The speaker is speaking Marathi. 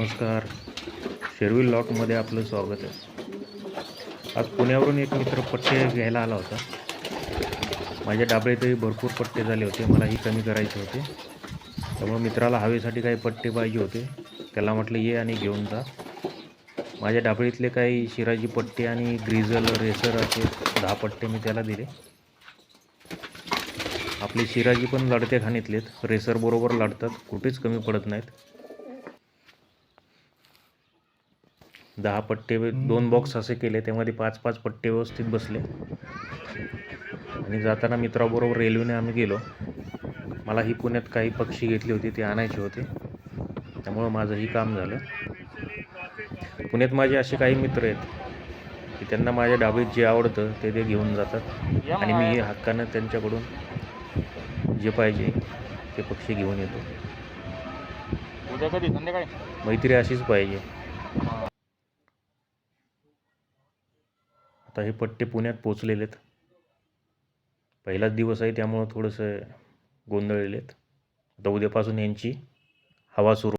नमस्कार. शेरविल लॉटमध्ये आपलं स्वागत आहे. आज पुण्यावरून एक मित्र पट्टे घ्यायला आला होता. माझ्या डाबळीतही भरपूर पट्टे झाले होते, मलाही कमी करायचे होते. त्यामुळे मित्राला हवेसाठी काही पट्टे पाहिजे होते. त्याला म्हटलं ये आणि घेऊन जा. माझ्या डाबळीतले काही शिराजी पट्टे आणि ग्रिझल रेसर असे 10 पट्टे मी त्याला दिले. आपले शिराजी पण लढत्या खाणीतलेत, रेसर बरोबर लढतात, कुठेच कमी पडत नाहीत. 10 पट्टे 2 बॉक्स असे केले, त्यामध्ये 5-5 पट्टे व्यवस्थित बसले. आणि जाताना मित्राबरोबर रेल्वेने आम्ही गेलो. मला ही पुण्यात काही पक्षी घेतली होती, ते आणायचे होते, त्यामुळं माझंही काम झालं. पुण्यात माझे असे काही मित्र आहेत की त्यांना माझ्या डाबळीत जे आवडतं ते घेऊन जातात आणि मी हक्कानं त्यांच्याकडून जे पाहिजे ते पक्षी घेऊन येतो. उद्या कधी संध्याकाळी मैत्री अशीच पाहिजे. आता हे पट्टे पुण्यात पोचलेले आहेत. पहिलाच दिवस आहे, त्यामुळं थोडंसं गोंधळलेले आहेत. आता उद्यापासून यांची हवा सुरू